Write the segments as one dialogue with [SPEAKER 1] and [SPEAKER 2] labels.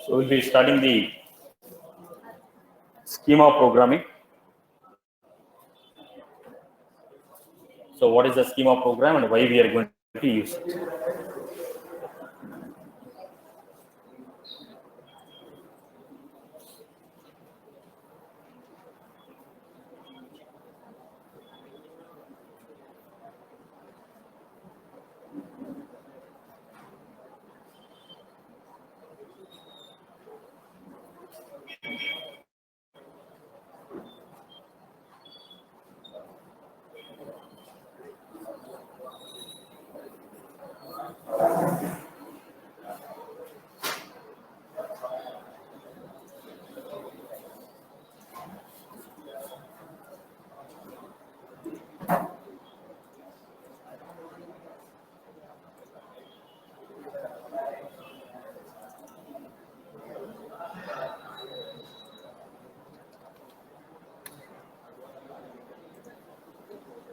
[SPEAKER 1] So we'll be starting the schema programming. So what is the schema program and why we are going to use it?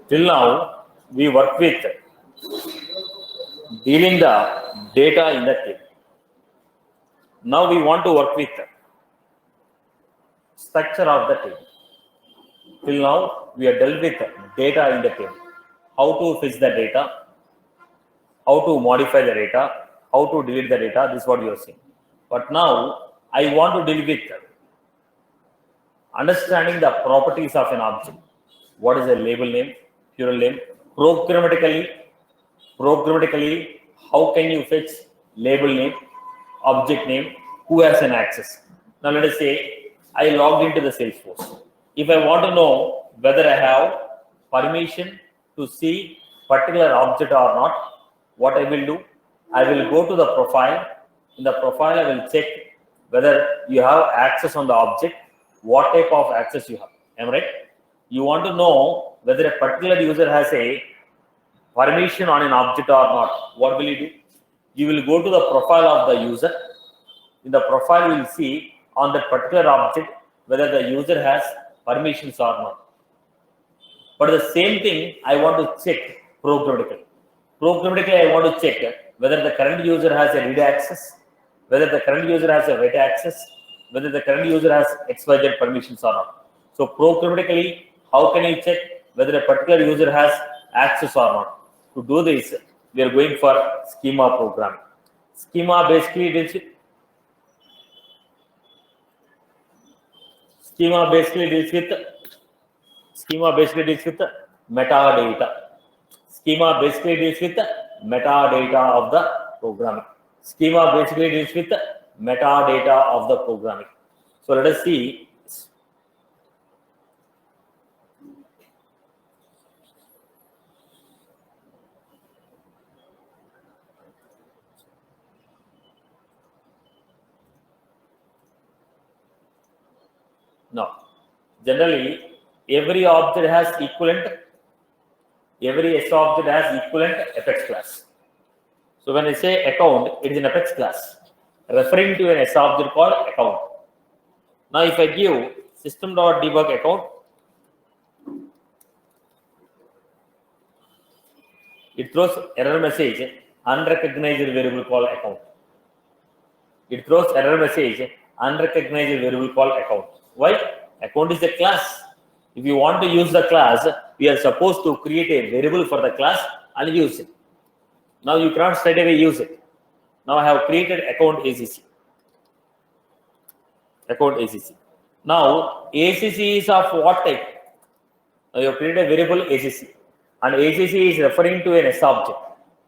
[SPEAKER 1] Till now, we work with dealing the data in the table. Now we want to work with structure of the table. Till now, we have dealt with data in the table. How to fetch the data, how to modify the data, how to delete the data, this is what you are saying. But now, I want to deal with understanding the properties of an object. What is the label name, plural name, programmatically, how can you fetch label name, object name, who has an access. Now let us say I logged into the Salesforce. If I want to know whether I have permission to see particular object or not, what I will do, I will go to the profile. In the profile, I will check whether you have access on the object, what type of access you have. Am I right? You want to know whether a particular user has a permission on an object or not. What will you do? You will go to the profile of the user. In the profile, you will see on that particular object whether the user has permissions or not. But the same thing I want to check programmatically. Programmatically, I want to check whether the current user has a read access, whether the current user has a write access, whether the current user has XYZ permissions or not. So programmatically, how can you check whether a particular user has access or not? To do this, we are going for schema programming. Schema basically deals with metadata. Schema basically deals with metadata of the programming. Schema basically deals with metadata of the programming. So let us see. Now, generally, every object has equivalent. Every S object has equivalent Apex class. So when I say account, it is an Apex class referring to an S object called account. Now, if I give system.debug account, it throws error message unrecognized variable called account. It throws error message unrecognized variable called account. Why? Account is a class. If you want to use the class, we are supposed to create a variable for the class and use it. Now you cannot straight away use it. Now I have created account ACC. Account ACC. Now ACC is of what type? Now you have created a variable ACC, and ACC is referring to an S object.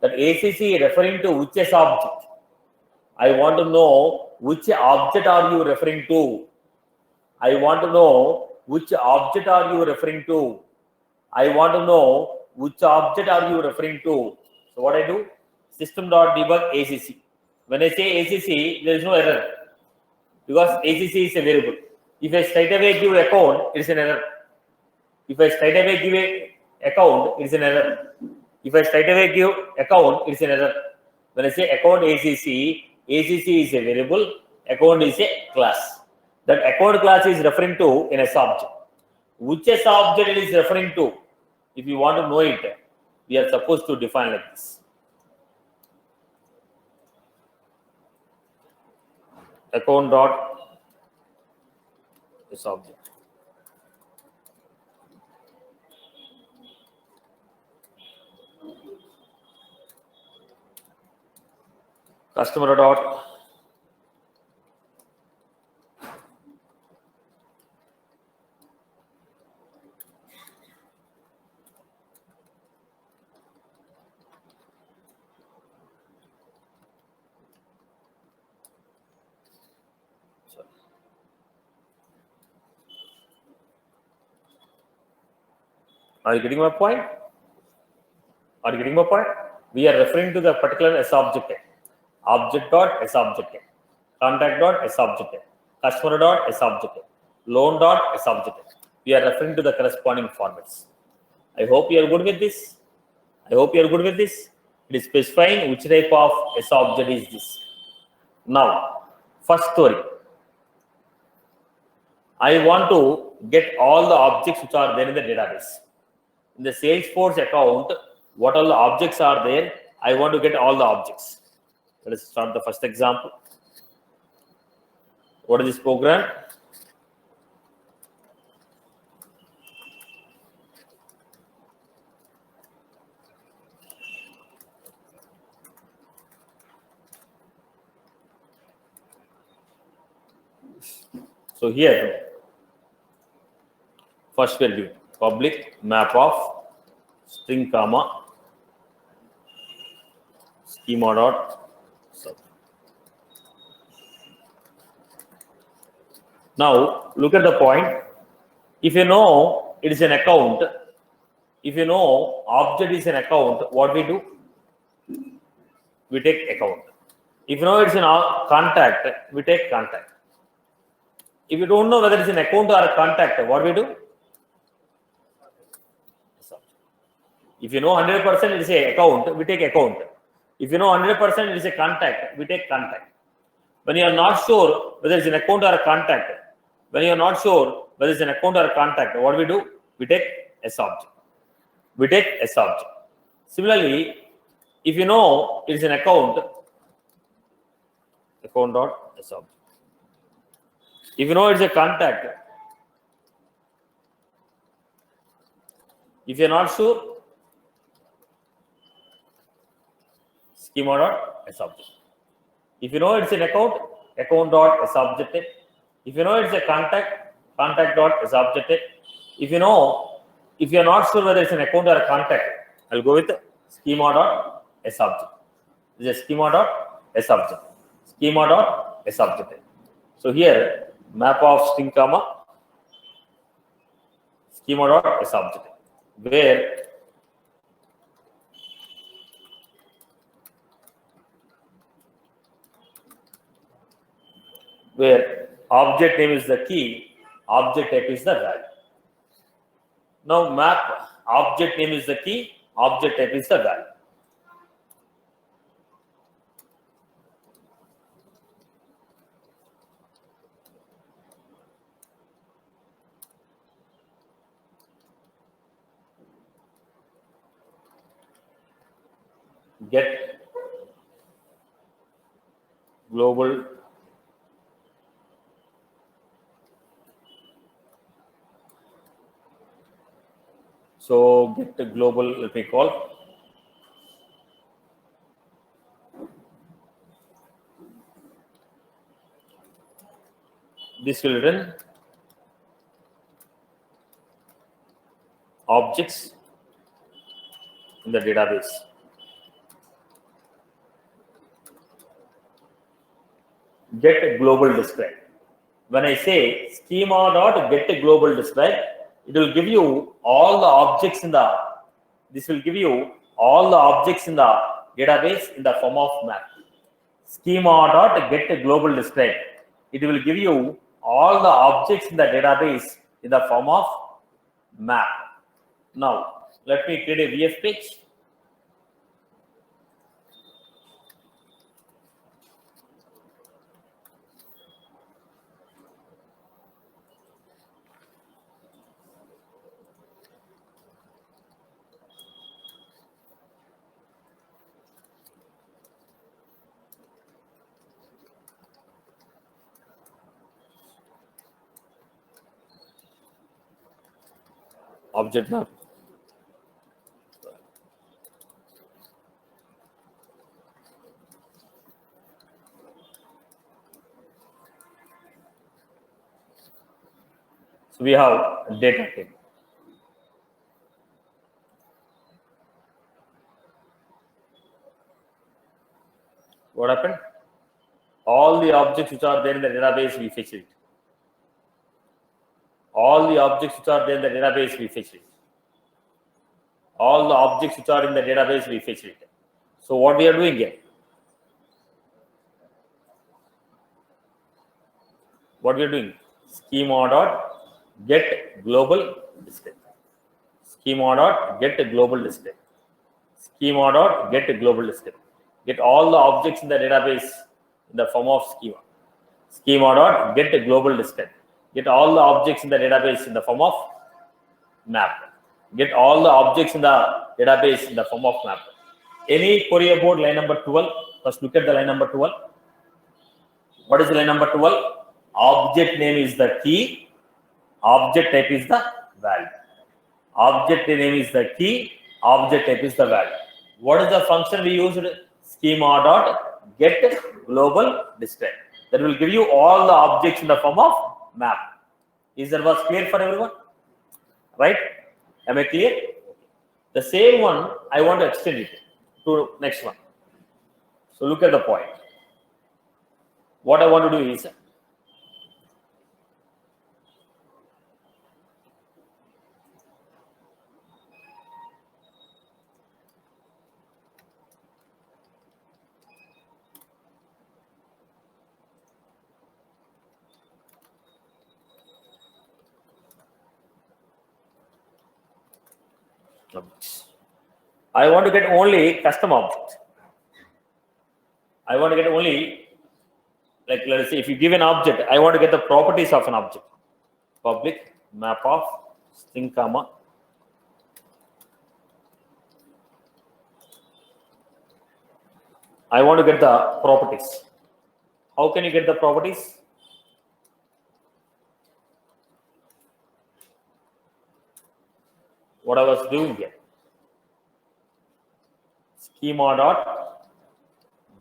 [SPEAKER 1] That ACC is referring to which S object? I want to know which object are you referring to. I want to know which object are you referring to. I want to know which object are you referring to. So what I do? System.debug ACC. When I say ACC, there is no error because ACC is a variable. If I straight away give account, it is an error. If I straight away give a account, it is an error. If I straight away give account, it is an error. When I say account ACC, ACC is a variable, account is a class. That account class is referring to an S object. Which S object it is referring to? If you want to know it, we are supposed to define like this. account dot is object. Customer dot Are you getting my point? Are you getting my point? We are referring to the particular S object. Object dot S object. Contact dot S object. Customer dot S object. Loan dot S object. We are referring to the corresponding formats. I hope you are good with this. I hope you are good with this. It is specifying which type of S object is this. Now, first story. I want to get all the objects which are there in the database. In the Salesforce account, what all the objects are there? I want to get all the objects. Let us start the first example. What is this program? So here, first we'll do public map of string comma schema dot sub. Now look at the point. If you know it is an account, if you know object is an account, what we do? We take account. If you know it's an contact, we take contact. If you don't know whether it's an account or a contact, what we do? If you know 100% it is an account, we take account. If you know 100% it is a contact, we take contact. When you are not sure whether it's an account or a contact, when you are not sure whether it's an account or a contact, what we do? We take S object. We take S object. Similarly, if you know it is an account dot S object. If you know it's a contact, if you are not sure, schema dot S object. If you know it's an account dot S object. If you know it's a contact dot S object. If you are not sure whether it's an account or a contact, I'll go with schema dot S object. This is schema dot S object. Schema dot S object. So here, map of string comma schema dot S object, where object name is the key, object type is the value. Now map object name is the key, object type is the value. Get global get the global, let me call this will return objects in the database. Get global describe. When I say schema dot get global describe, it will give you all the objects in the. This will give you all the objects in the database in the form of map. Schema dot get global describe. It will give you all the objects in the database in the form of map. Now let me create a VF page. object map. So we have data table. What happened? All the objects which are there in the database, we fetch it. All the objects which are there in the database, we fetch it. All the objects which are in the database, we fetch it. So what we are doing here? What we are doing? Schema dot get global display. Schema dot get global display. Schema dot get global display. Get all the objects in the database in the form of schema. Schema dot get global display. Get all the objects in the database in the form of map. Get all the objects in the database in the form of map. Any query about line number 12? First look at the line number 12. What is the line number 12? Object name is the key. Object type is the value. Object name is the key. Object type is the value. What is the function we used? Schema dot get global display. That will give you all the objects in the form of map. Is that was clear for everyone? Right? Am I clear? The same one I want to extend it to next one. So look at the point. What I want to do is I want to get only custom object. I want to get only, like let's say if you give an object, I want to get the properties of an object. Public map of string comma. I want to get the properties. How can you get the properties? What I was doing here. Schema dot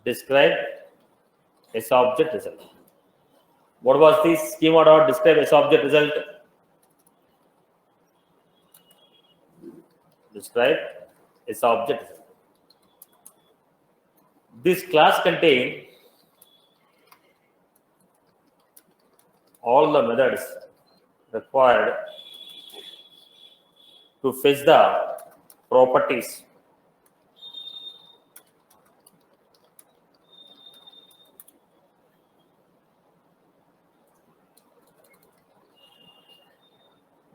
[SPEAKER 1] describe S object result. What was this? Schema dot describe S object result. Describe S object result. This class contains all the methods required to fetch the properties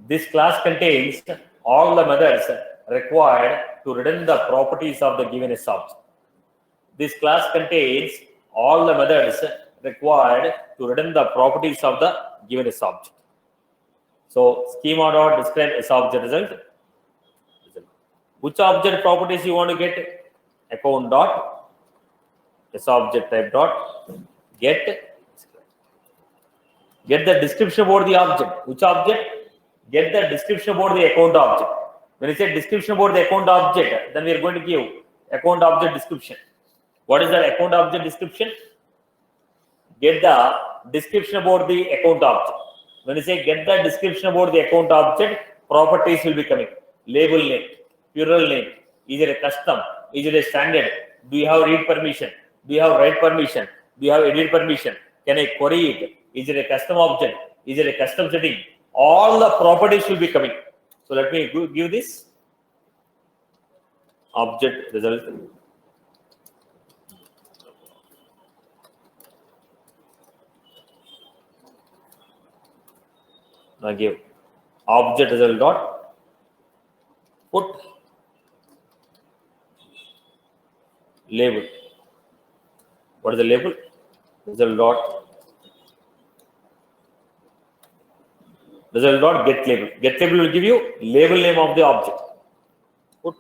[SPEAKER 1] this class contains all the methods required to return the properties of the given subject. This class contains all the methods required to return the properties of the given subject. So schema dot describe S object result. Which object properties you want to get? Account dot S object type dot get the description about the object. Which object? Get the description about the account object. When you say description about the account object, then we are going to give account object description. What is the account object description? Get the description about the account object. When you say get the description about the account object, properties will be coming. Label name, plural name. Is it a custom? Is it a standard? Do you have read permission? Do you have write permission? Do you have edit permission? Can I query it? Is it a custom object? Is it a custom setting? All the properties will be coming. So let me give this object result. Now give object result dot put label. What is the label? Result dot get label. Get label will give you label name of the object. Put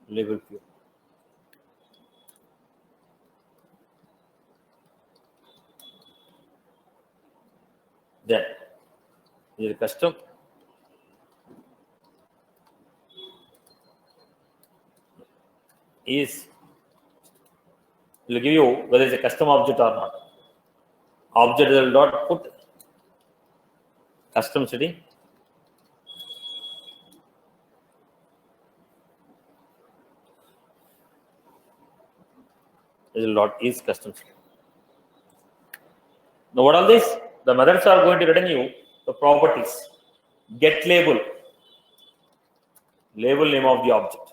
[SPEAKER 1] label field. Then is custom. Is will give you whether it's a custom object or not. Object result dot put custom setting. Result dot is custom setting. Now what are this? The methods are going to return you the properties. Get label. Label name of the object.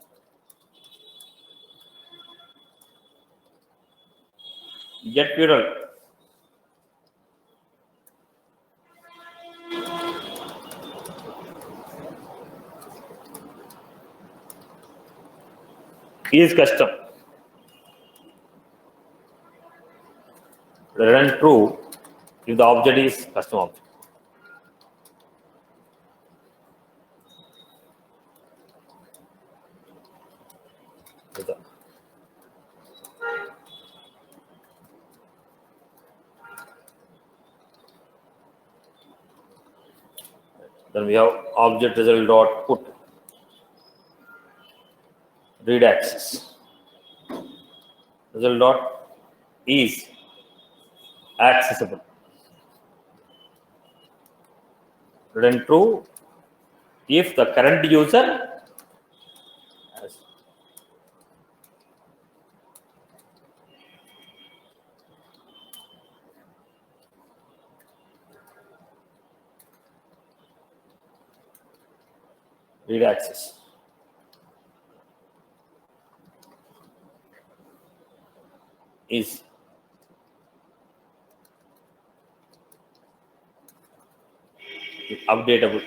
[SPEAKER 1] Get plural. Is custom. Return true if the object is custom object. Then we have object result dot put read access. Result dot is accessible. Return true if the current user has read access. Is updatable.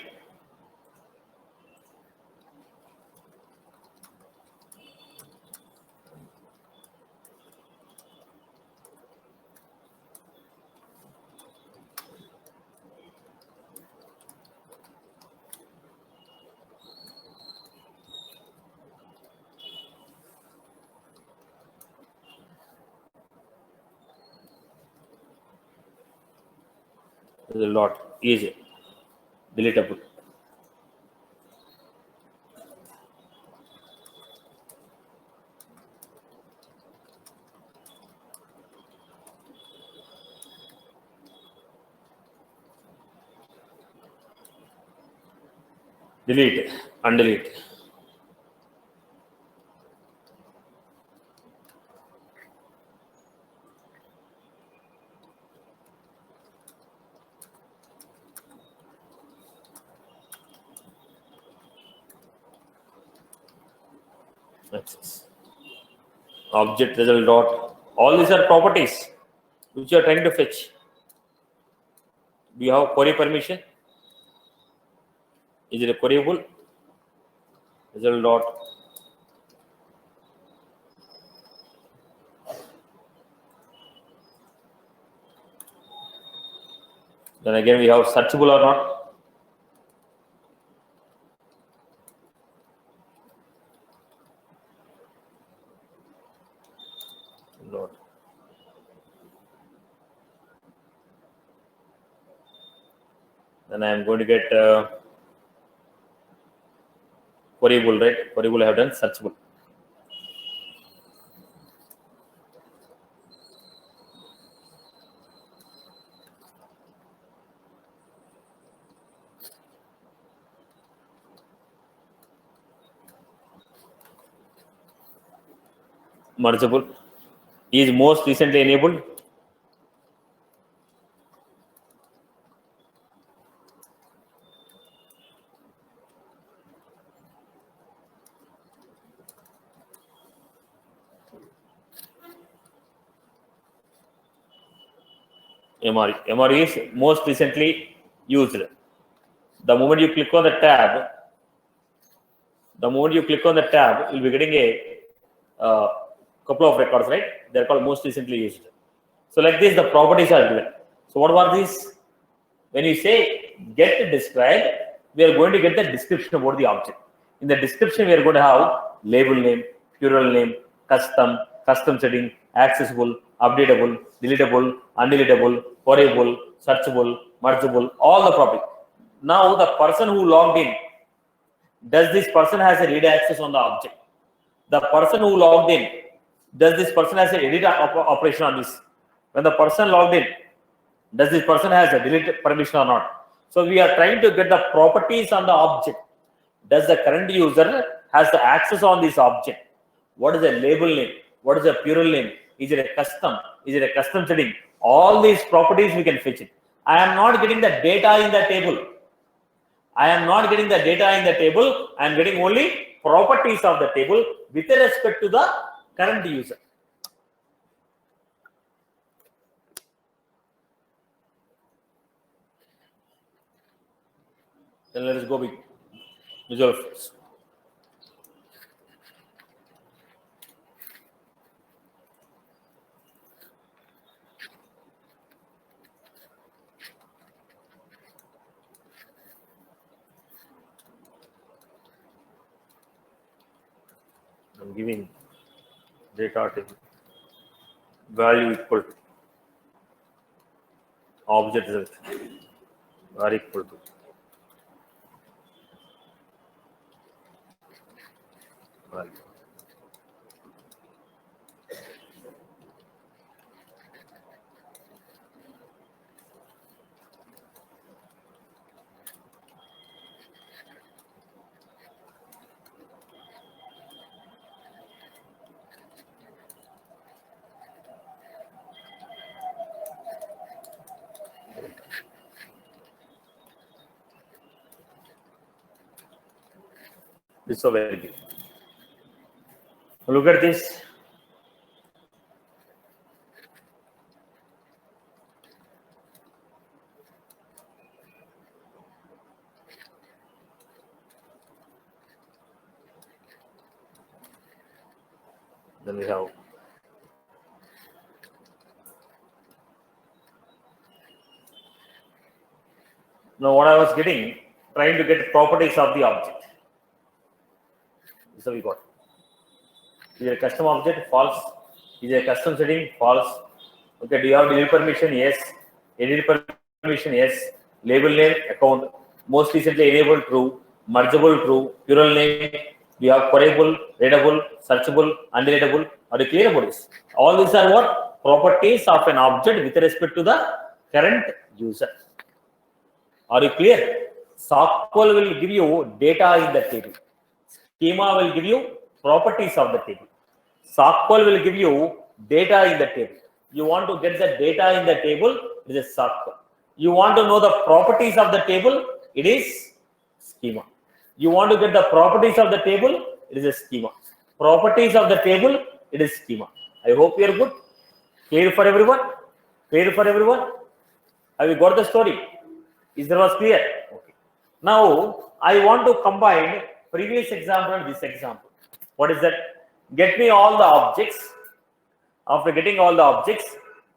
[SPEAKER 1] Result dot is deletable. Delete, undelete. Access. Object result dot. All these are properties which you are trying to fetch. Do you have query permission? Is it a queryable? Result dot then again we have searchable or not. Not. Then I am going to get queryable, right? Queryable I have done searchable. Mergeable is most recently enabled. MRE. MRE is most recently used. The moment you click on the tab, you'll be getting a couple of records, right? They're called most recently used. So like this, the properties are given. So what were these? When you say get described, we are going to get the description about the object. In the description, we are going to have label name, plural name, custom setting, accessible, updatable, deletable, undeletable, queryable, searchable, mergeable, all the properties. Now the person who logged in, does this person has a read access on the object? The person who logged in, does this person has a edit operation on this? When the person logged in, does this person has a delete permission or not? So we are trying to get the properties on the object. Does the current user has the access on this object? What is the label name? What is the plural name? Is it a custom? Is it a custom setting? All these properties we can fetch it. I am not getting the data in the table. I am not getting the data in the table. I am getting only properties of the table with respect to the current user. Then let us go with Visual Force. I'm giving data table value equal to object result are equal to value. This is a very good. Look at this. Then we have now what I was getting, trying to get properties of the object. So we got. Is it a custom object? False. Is it a custom setting? False. Okay, do you have delete permission? Yes. Edit permission? Yes. Label name? Account. Most recently enabled true. Mergeable true. Plural name. Do you have queryable, readable, searchable, undeletable? Are you clear about this? All these are what? Properties of an object with respect to the current user. Are you clear? SQL will give you data in the table. Schema will give you properties of the table. SQL will give you data in the table. You want to get the data in the table, it is SQL. You want to know the properties of the table, it is schema. You want to get the properties of the table, it is a schema. Properties of the table, it is schema. I hope you are good. Clear for everyone? Clear for everyone? Have you got the story? Is that was clear? Okay. Now, I want to combine previous example and this example. What is that? Get me all the objects. After getting all the objects,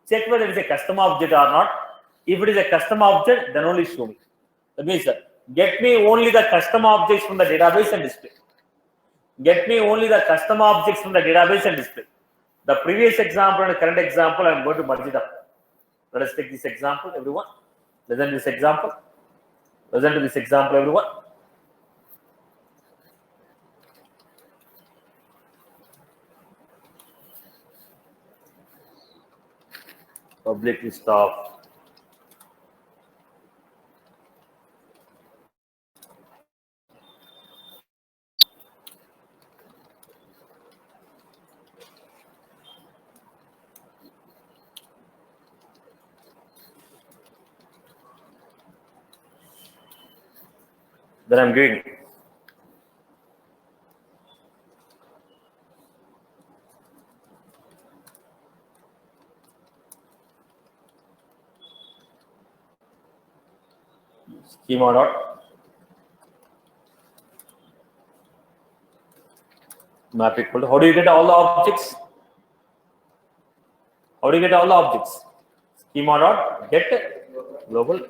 [SPEAKER 1] check whether it is a custom object or not. If it is a custom object, then only show me. That means, get me only the custom objects from the database and display. Get me only the custom objects from the database and display. The previous example and the current example, I am going to merge it up. Let us take this example, everyone. Listen to this example. Listen to this example, everyone. Public list of that I'm giving. Schema dot map equal to, how do you get all the objects? How do you get all the objects? Schema dot get global.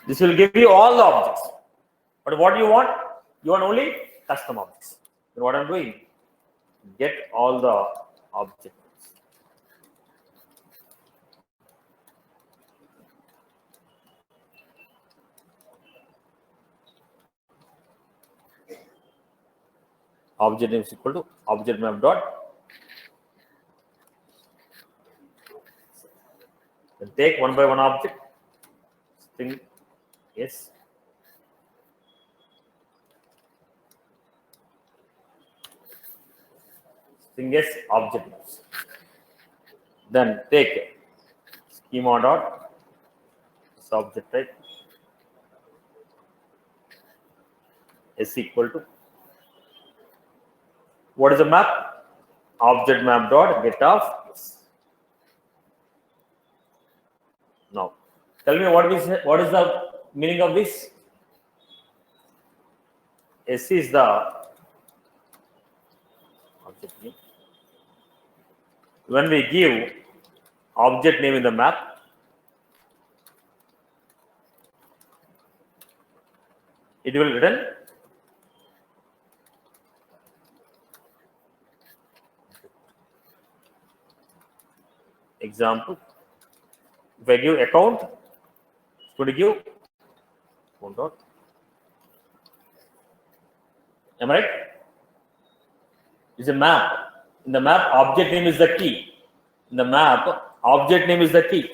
[SPEAKER 1] This will give you all the objects. But what you want? You want only custom objects. Then what I'm doing? Get all the objects. object name is equal to object map dot. Then take one by one object. String yes. String yes object names. Then take schema dot object type is equal to what is the map? Object map dot get of yes. Now tell me what is the meaning of this? S is the object name. When we give object name in the map, it will return example. If I give account, it's going to give account dot. Am I right? It's a map. In the map, object name is the key. In the map, object name is the key.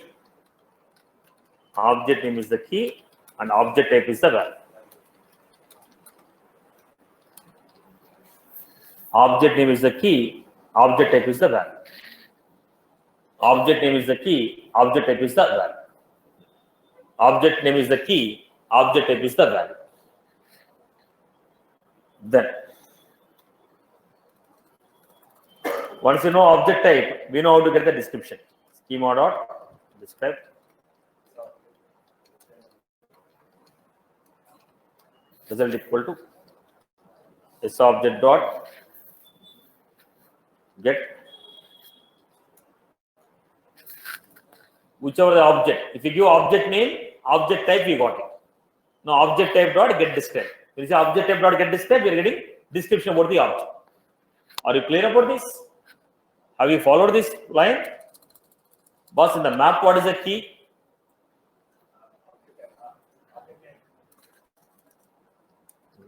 [SPEAKER 1] Object name is the key, and object type is the value. Object name is the key, object type is the value. Object name is the key, object type is the value. Object name is the key, object type is the value. Then, once you know object type, we know how to get the description. Schema dot describe. Result equal to s object dot get whichever the object. If you give object name, object type, we got it. Now object type dot get describe. When you say object type dot get describe, we are getting description about the object. Are you clear about this? Have you followed this line? Boss, in the map, what is the key?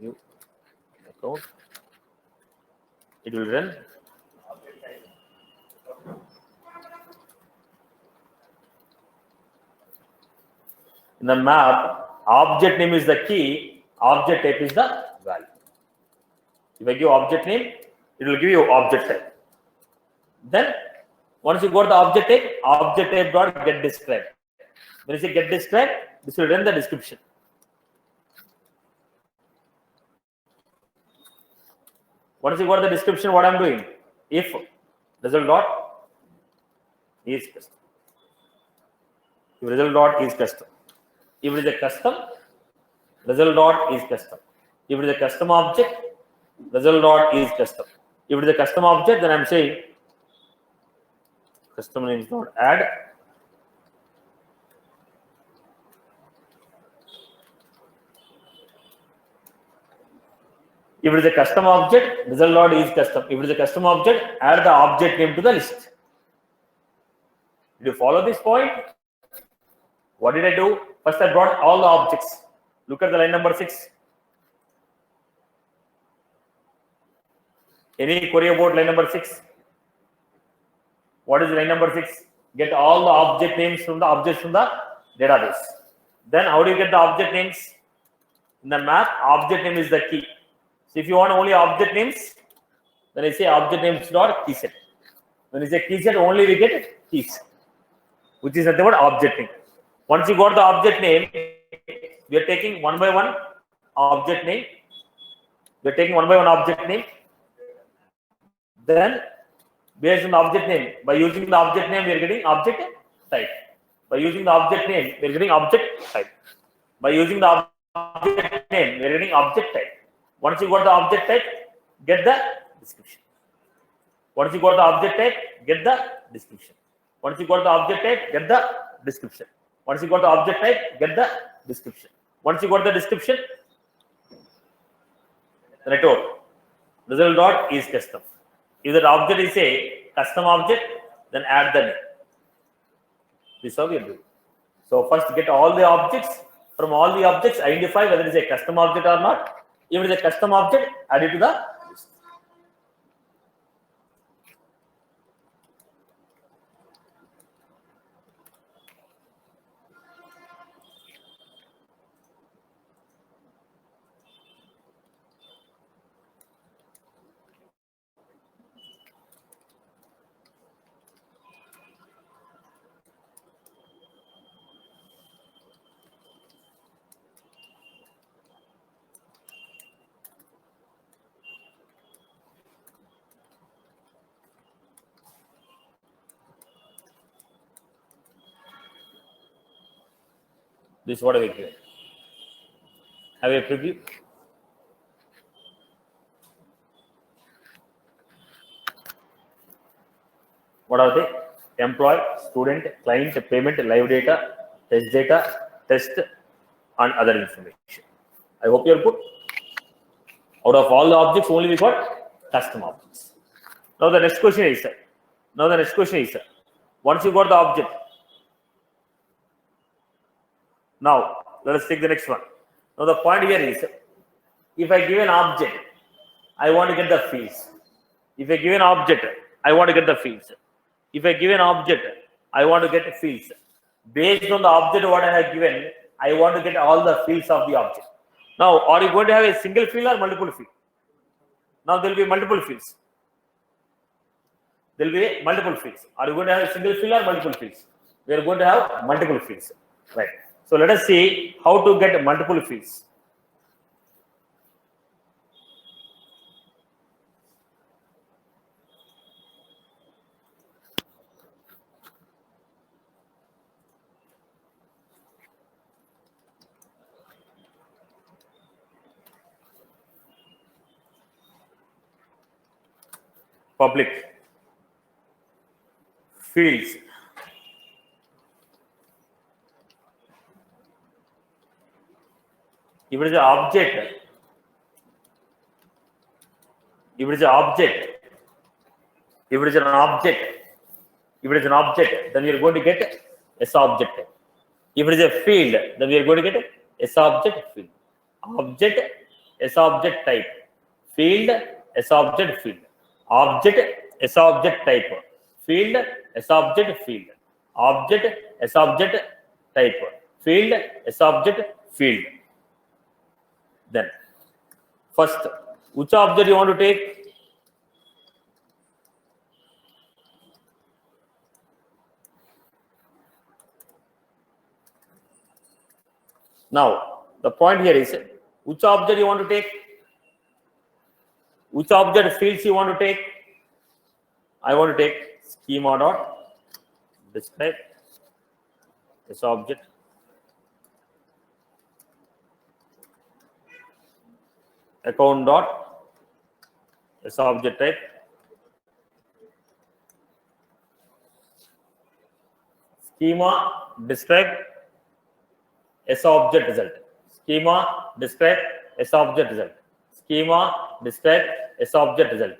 [SPEAKER 1] New account. It will run. In the map, object name is the key, object type is the value. If I give object name, it will give you object type. Then, once you got the object type dot get described. When you say get described, this will run the description. Once you got the description, what I am doing? If result dot is custom. If result dot is custom. If it is a custom, result dot is custom. If it is a custom object, result dot is custom. If it is a custom object, then I am saying custom name is not add. If it is a custom object, result dot is custom. If it is a custom object, add the object name to the list. Did you follow this point? What did I do? First, I brought all the objects. Look at the line number 6. Any query about line number 6? What is line number 6? Get all the object names from the objects from the database. Then, how do you get the object names? In the map, object name is the key. So, if you want only object names, then I say object names dot key set. When you say key set, only we get keys, which is nothing but object name. Once you got the object name, we are taking one by one object name. We are taking one by one object name. Then, based on the object name, by using the object name, we are getting object type. By using the object name, we are getting object type. By using the object name, we are getting object type. Once you got the object type, get the description. Once you got the object type, get the description. Once you got the object type, get the description. Once you got the object type, get the description. Once you got the description, then I told result dot is custom. If that object is a custom object, then add the name. This is how we do. So first get all the objects. From all the objects, identify whether it is a custom object or not. If it is a custom object, add it to the list. This is what I will give. Have a preview. What are they? Employee, student, client, payment, live data, test, and other information. I hope you are good. Out of all the objects, only we got custom objects. Now the next question is, once you got the object, now let us take the next one. Now the point here is, if I give an object, I want to get the fields. If I give an object, I want to get the fields. If I give an object, I want to get fields. Based on the object what I have given, I want to get all the fields of the object. Now, are you going to have a single field or multiple field? Now there will be multiple fields. There will be multiple fields. Are you going to have a single field or multiple fields? We are going to have multiple fields. Right. So let us see how to get multiple fields. Public fields. If it is an object, then we are going to get S object. If it is a field, then we are going to get S object field. Object, S object type. Field, S object field. Object, S object type. Field, S object field. Object, S object type. Field, S object field. Then, first, which object you want to take? Now, the point here is, which object you want to take? Which object fields you want to take? I want to take schema dot describe this object. Account dot this object type. Schema describe S object result. Schema describe S object result. Schema describe S object result.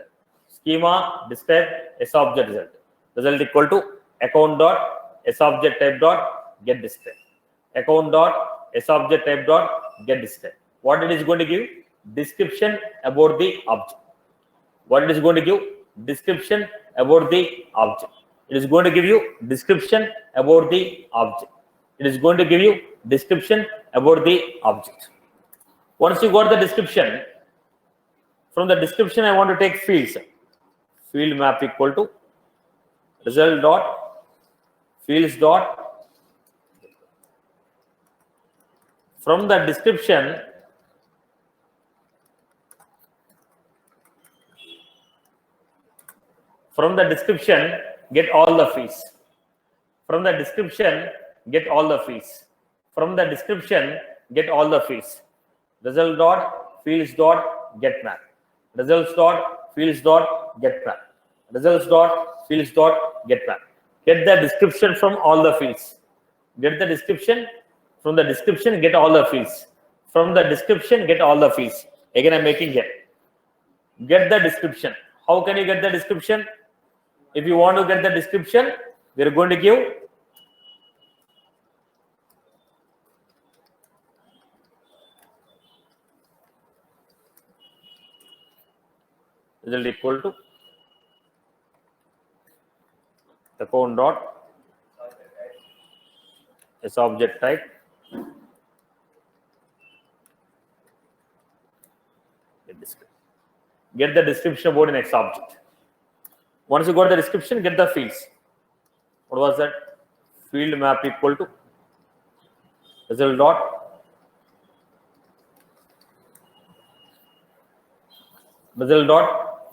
[SPEAKER 1] Schema describe S object result. Result equal to account dot S object type dot get describe. Account dot S object type dot get describe. What it is going to give? Description about the object. What it is going to give? Description about the object. It is going to give you description about the object. It is going to give you description about the object. Once you got the description, from the description I want to take fields. Field map equal to result dot fields dot. From the description, get all the fields. From the description, get all the fields. From the description, get all the fields. Result dot fields dot get map. Results dot fields dot get map. Results dot fields dot get map. Get the description from all the fields. Get the description. From the description, get all the fields. From the description, get all the fields. Again, I'm making here. Get the description. How can you get the description? If you want to get the description, we are going to give result equal to account dot S object type get the description about an X object. Once you got the description, get the fields. What was that? Field map equal to result dot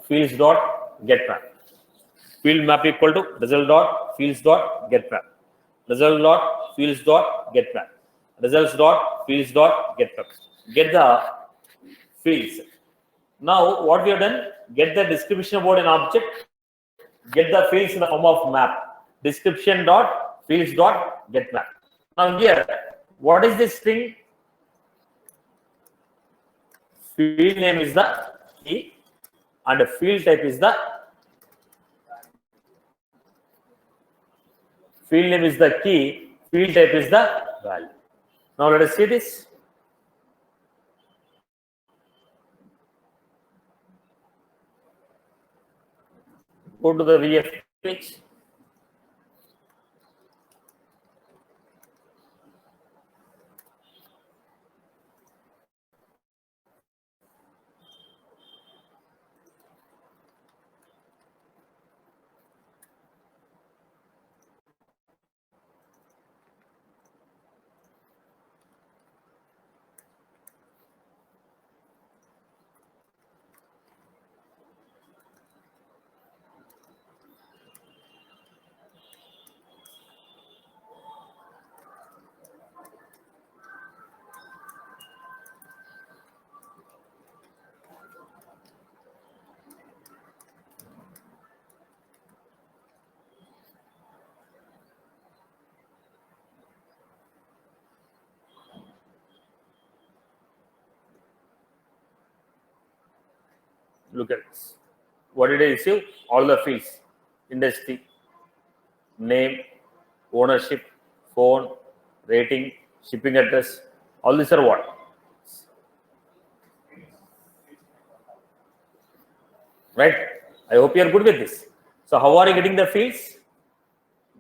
[SPEAKER 1] fields dot get map. Field map equal to result dot fields dot get map. Result dot fields dot get map. results dot fields dot get text. Get the fields. Now what we have done, get the description about an object, get the fields in the form of map. Description dot fields dot get map. Now here, what is this string? Field name is the key and the field type is the key, field type is the value. Now let us see this. Go to the VF page. Look at this. What did I receive? All the fields: industry, name, ownership, phone, rating, shipping address. All these are what? Right? I hope you are good with this. So how are you getting the fields?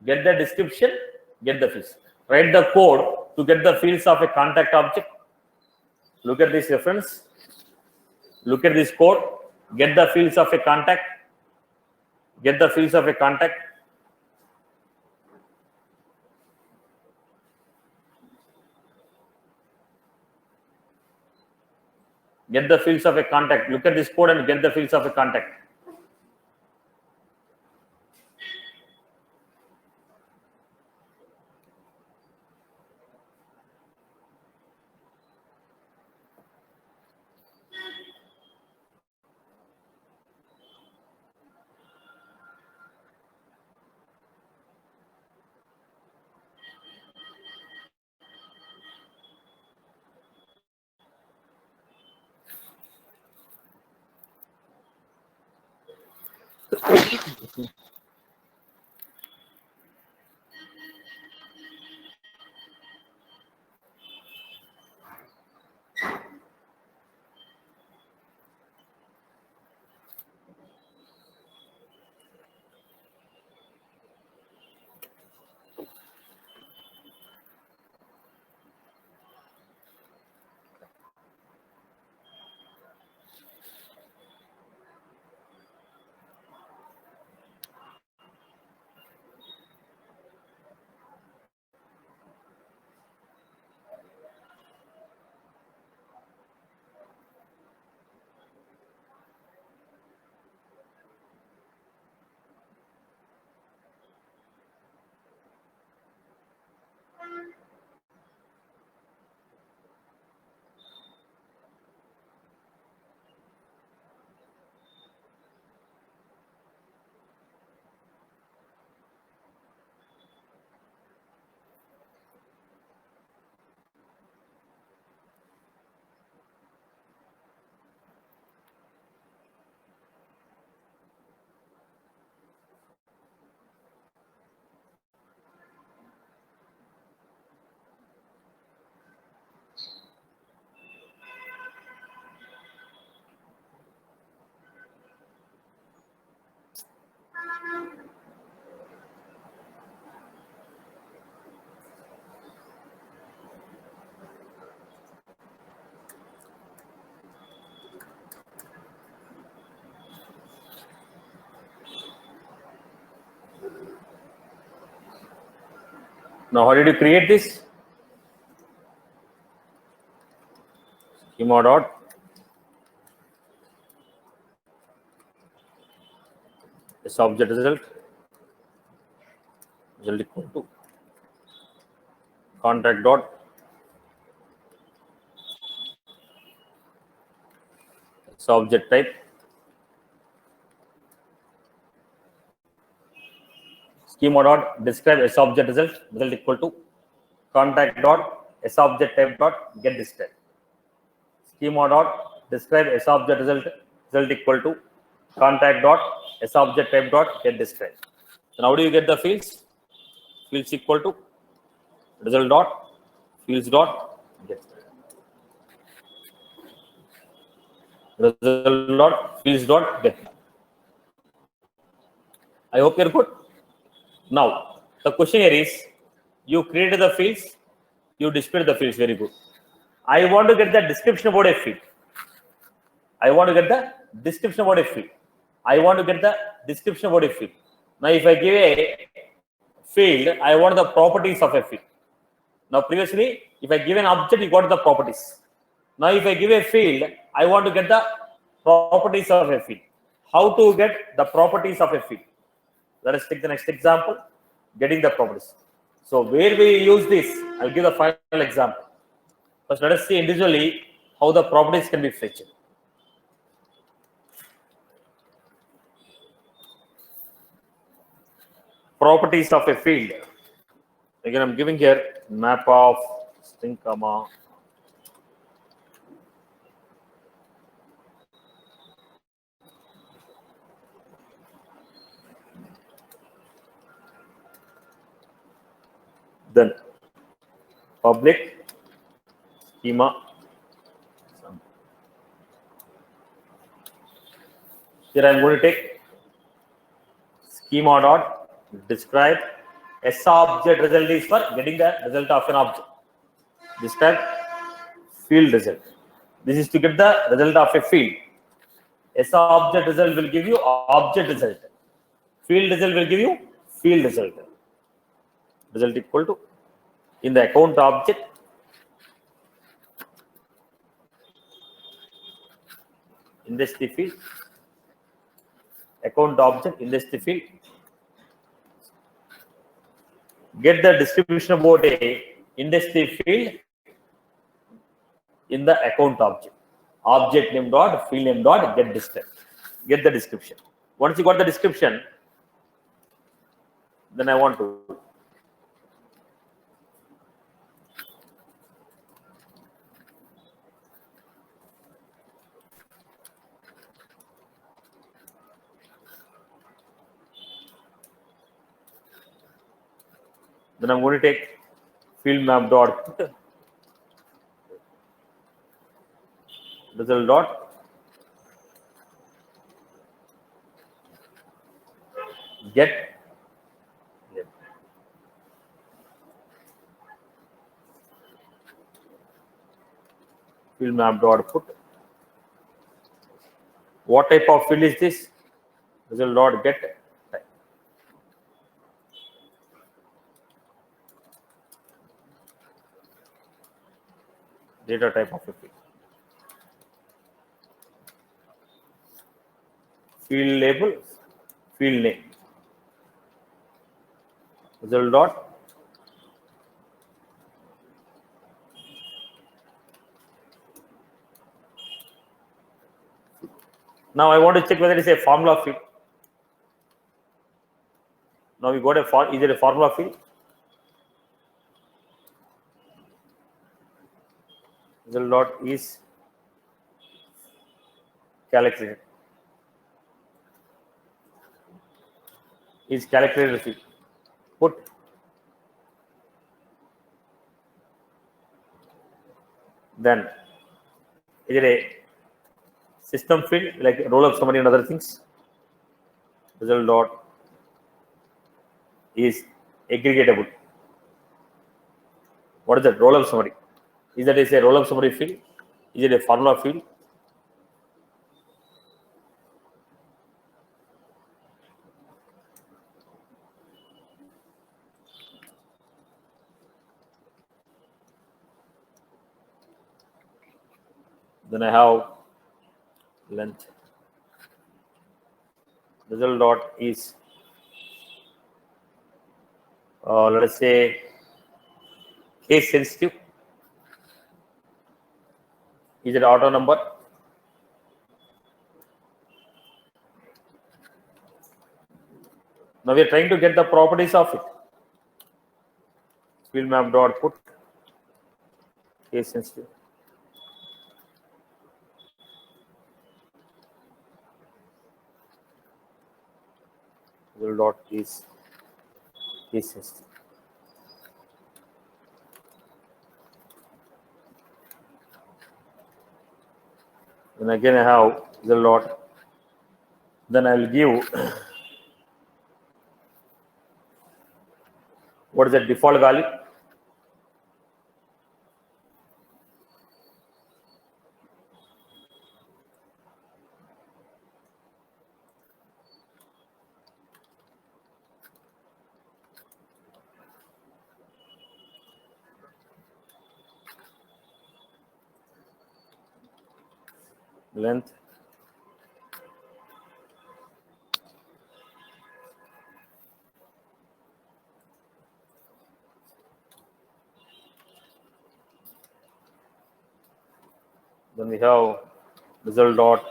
[SPEAKER 1] Get the description, get the fields. Write the code to get the fields of a contact object. Look at this reference. Look at this code. Get the fields of a contact. Get the fields of a contact. Get the fields of a contact. Look at this code and get the fields of a contact. Now, how did you create this? Schema dot this object result equal to contact dot object type. Schema dot describe S object result equal to contact dot S object type dot get describe. Schema dot describe S object result equal to contact dot S object type dot get describe. So now do you get the fields? Fields equal to result dot fields dot get result dot fields dot get. I hope you're good. Now the question here is, you created the fields, you displayed the fields, very good. I want to get the description about a field. I want to get the description about a field. I want to get the description about a field. Now if I give a field, I want the properties of a field. Now previously, if I give an object, you got the properties. Now if I give a field, I want to get the properties of a field. How to get the properties of a field? Let us take the next example, getting the properties. So where we use this, I'll give the final example. First, let us see individually how the properties can be fetched. Properties of a field. Again, I'm giving here map of string comma then public schema. Here I'm going to take schema dot describe S object result is for getting the result of an object. Describe field result. This is to get the result of a field. S object result will give you object result. Field result will give you field result. Result equal to in the account object index the field, account object index the field, get the description about a index the field in the account object name dot field name dot get description. Get the description. Once you got the description, then I want to then I'm going to take field map dot put result dot get field map dot put. What type of field is this? Result dot get type. Data type of a field. Field label, field name. Result dot now I want to check whether it is a formula field. Now we got a is it a formula field? Result dot is calculated. Is calculated field. Put then is it a system field like roll up summary and other things? Result dot is aggregatable. What is that? Roll up summary. Is that a roll up summary field? Is it a formula field? Then I have length. Result dot is let us say case sensitive. Is it auto number? Now we are trying to get the properties of it. Field map dot put case sensitive. Dot is case sensitive. And again I have the lot. Then I will give what is the default value. Length. Then we have result dot.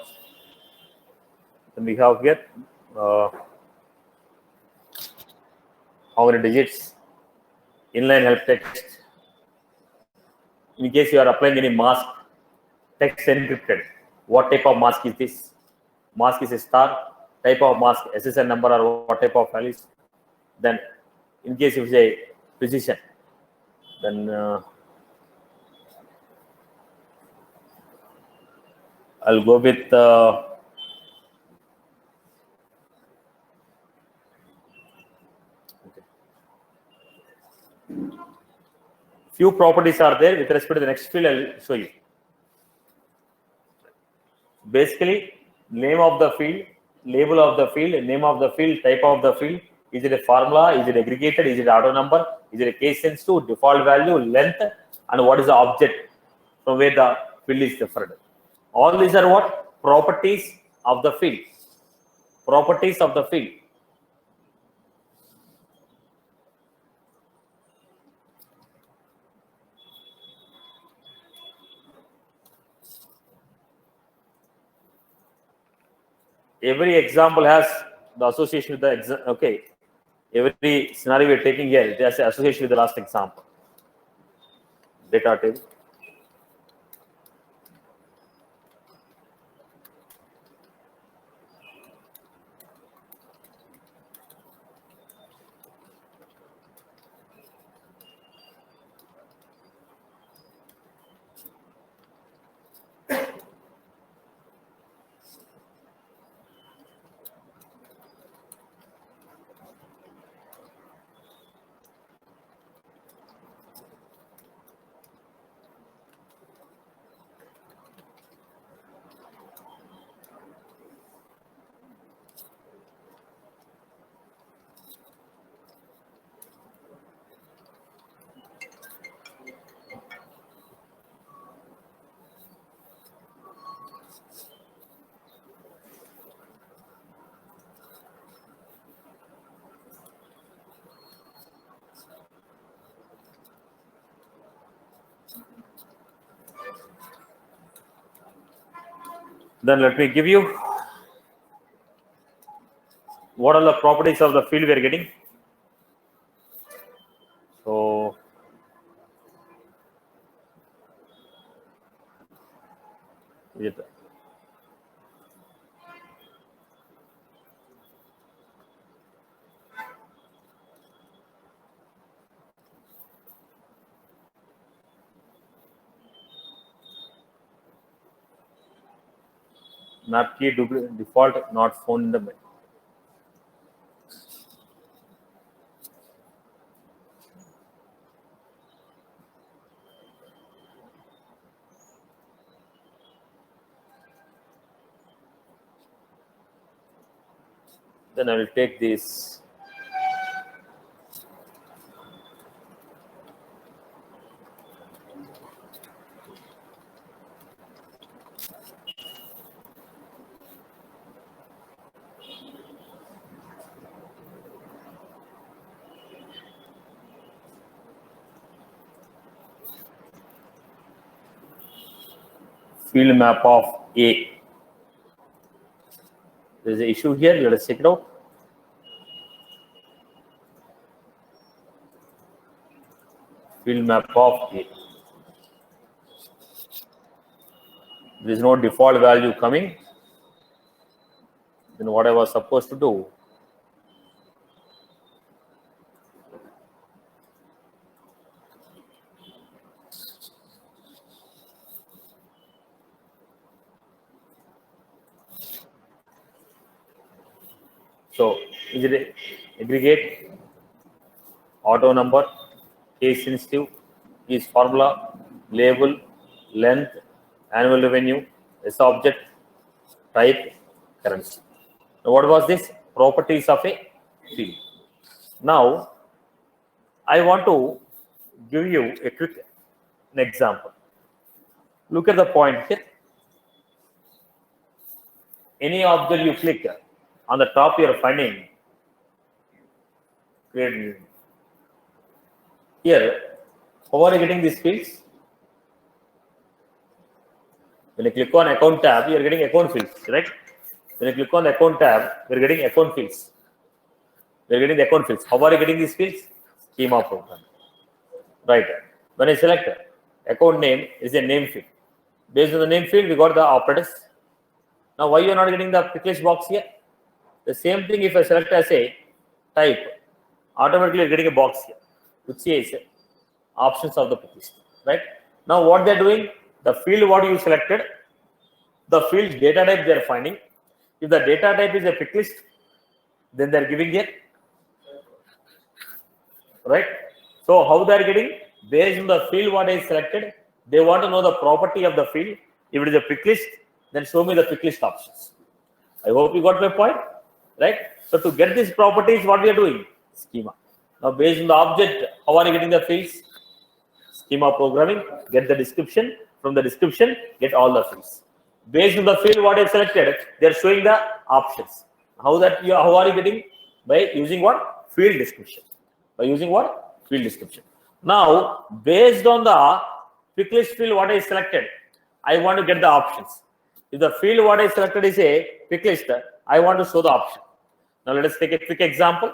[SPEAKER 1] Then we have here how many digits, inline help text. In case you are applying any mask, text encrypted. What type of mask is this? Mask is a star. Type of mask, SSN number or what type of values. Then, in case you say precision, then I'll go with few properties are there with respect to the next field. I'll show you. Basically, name of the field, label of the field, name of the field, type of the field. Is it a formula? Is it aggregated? Is it auto number? Is it a case sensitive? Default value, length, and what is the object from where the field is different. All these are what? Properties of the field. Properties of the field. Every example has the association with the okay. Every scenario we're taking here, it has an association with the last example. Data table. Then let me give you what are the properties of the field we are getting. So map key default not found in the mail. Then I will take this. Field map of A. There is an issue here. Let us check it out. field map of A. There is no default value coming. Then what I was supposed to do? So is it aggregate, auto number, case sensitive, is formula, label, length, annual revenue, S object, type, currency. Now what was this? Properties of a field. Now I want to give you a quick example. Look at the point here. Any object you click on the top, you are finding create. Here, how are you getting these fields? When you click on account tab, you are getting account fields, right? When you click on the account tab, you are getting account fields. You are getting the account fields. How are you getting these fields? Schema program. Right. When I select account name, is a name field. Based on the name field, we got the operators. Now, why you are not getting the pick list box here? The same thing if I select as a type, automatically you're getting a box here, which says options of the pick list, right? Now, what they're doing, the field what you selected, the field data type they're finding. If the data type is a pick list, then they're giving it, right? So, how they're getting? Based on the field what is selected, they want to know the property of the field. If it is a pick list, then show me the pick list options. I hope you got my point, right? So to get these properties, what we are doing? Schema. Now based on the object, how are you getting the fields? Schema programming, get the description. From the description, get all the fields. Based on the field what is selected, they are showing the options. How are you getting? By using what? Field description. By using what? Field description. Now, based on the pick list field what is selected, I want to get the options. If the field what I selected is a pick list, I want to show the option. Now let us take a quick example.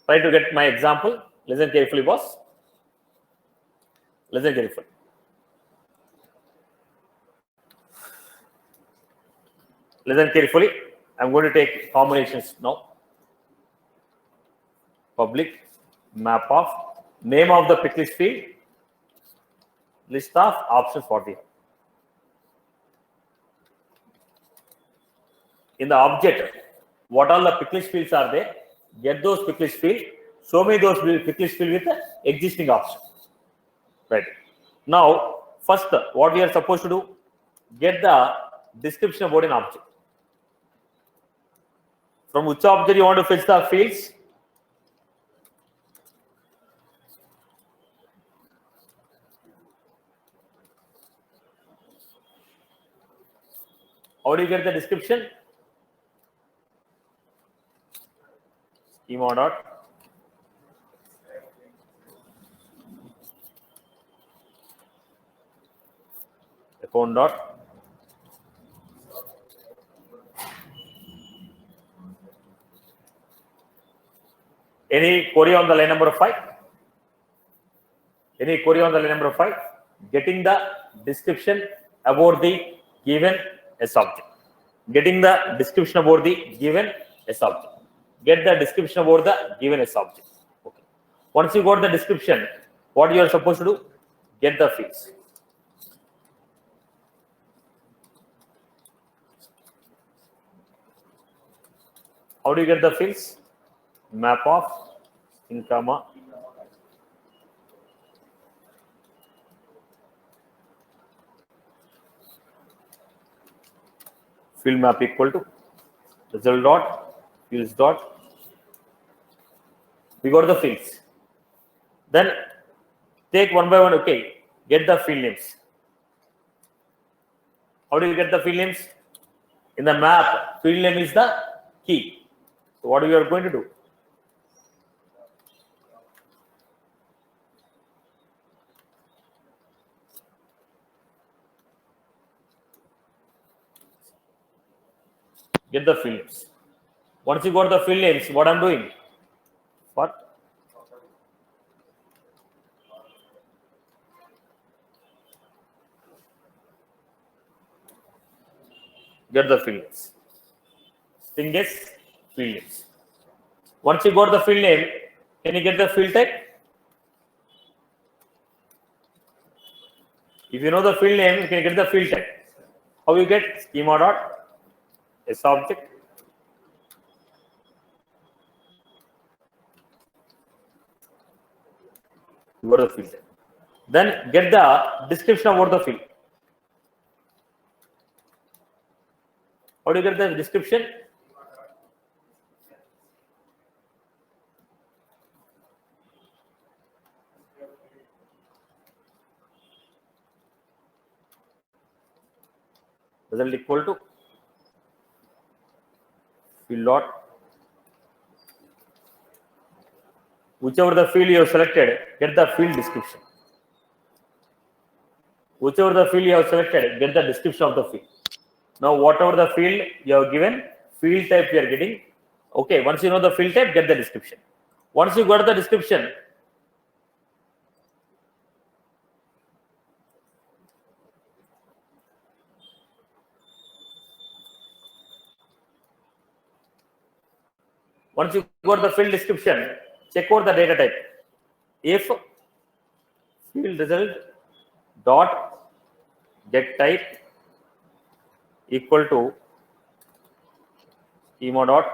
[SPEAKER 1] Try to get my example. Listen carefully, boss. Listen carefully. Listen carefully. I'm going to take combinations now. Public map of name of the pick list field, list of options what we have. In the object, what all the pick list fields are there? Get those pick list fields. Show me those pick list fields with the existing option. Right. Now, first, what we are supposed to do? Get the description about an object. From which object you want to fetch the fields? How do you get the description? Schema dot account dot any query on the line number 5? Any query on the line number 5? Getting the description about the given S object. Getting the description about the given S object. Get the description about the given S object. Okay. Once you got the description, what you are supposed to do? Get the fields. How do you get the fields? Map of in comma field map equal to result dot fields dot. We got the fields. Then take one by one. Okay, get the field names. How do you get the field names? In the map, field name is the key. So what we are going to do? Get the field names. Once you got the field names, what I'm doing? What? get the field names. String is field names. Once you got the field name, can you get the field type? If you know the field name, you can get the field type. How you get? Schema dot S object. You got the field type. Then get the description about the field. How do you get the description? Result equal to field dot. Whichever the field you have selected, get the field description. Whichever the field you have selected, get the description of the field. Now, whatever the field you have given, field type you are getting. Okay, once you know the field type, get the description. Once you got the description, once you got the field description, check out the data type. If field result dot get type equal to schema dot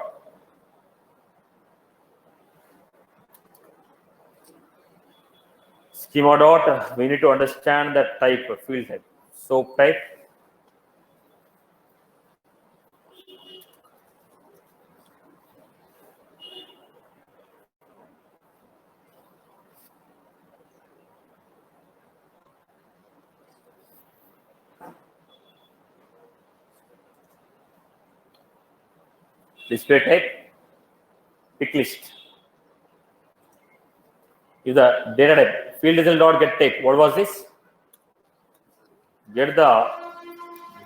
[SPEAKER 1] schema dot, we need to understand the type, field type. SOAP type. Display type, pick list. Is the data type. Field result dot get type. What was this? Get the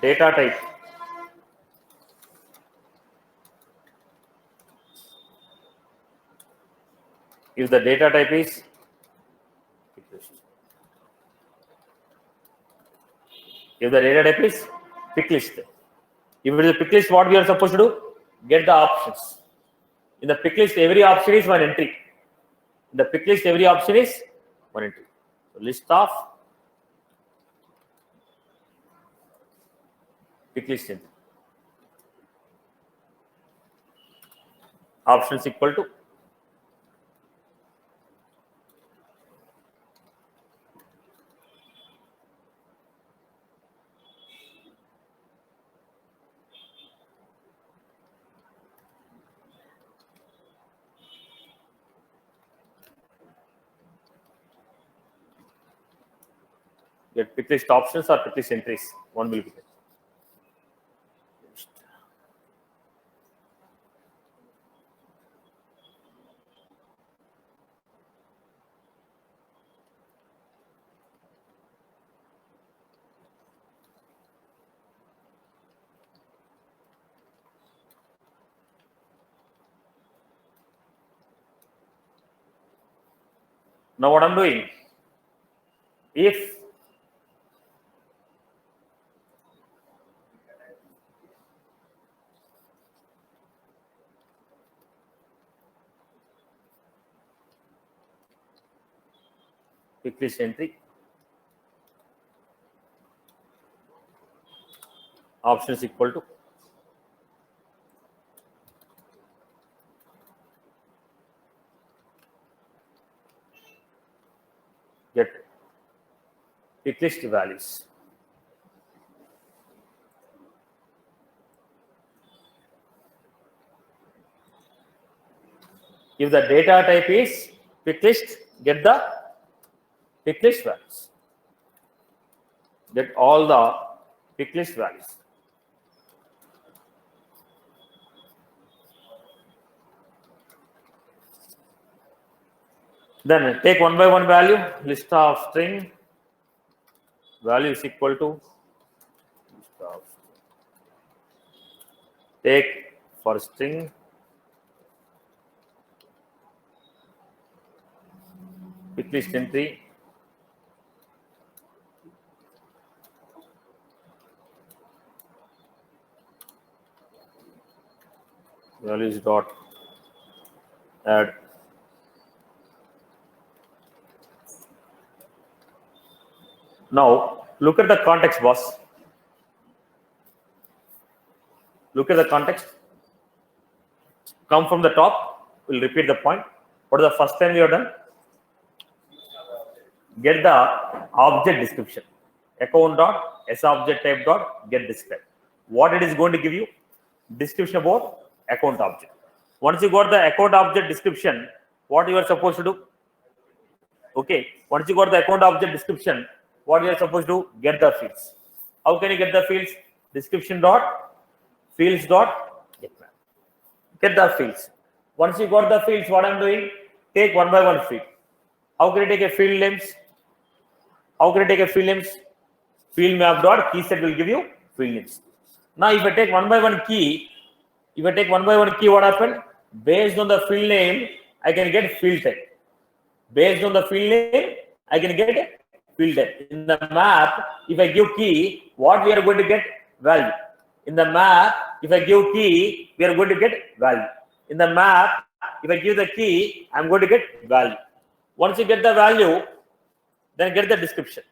[SPEAKER 1] data type. If the data type is pick list. If the data type is pick list. If it is a pick list, what we are supposed to do? Get the options. In the pick list, every option is one entry. In the pick list, every option is one entry. So list of pick list entry. Options equal to get pick list options or pick list entries. One will be there. Now what I'm doing, if pick list entry options equal to get pick list values. If the data type is pick list, get the pick list values. Get all the pick list values. Then take one by one value, list of string, value is equal to list of. Take for string, pick list entry, values dot add. Now look at the context, boss. Look at the context. Come from the top. We'll repeat the point. What is the first time you have done? Get the object description. Account dot s object type dot get describe. What it is going to give you? Description about account object. Once you got the account object description, what you are supposed to do? Okay. Once you got the account object description, what you are supposed to do? Get the fields. How can you get the fields? Description dot fields dot get map. Get the fields. Once you got the fields, what I'm doing? Take one by one field. How can you take a field names? How can you take a field names? Field map dot key set will give you field names. Now, if I take one by one key, what happened? Based on the field name, I can get field type. Based on the field name, I can get field type. In the map, if I give key, what we are going to get? Value. In the map, if I give key, we are going to get value. In the map, if I give the key, I'm going to get value. Once you get the value, then get the description.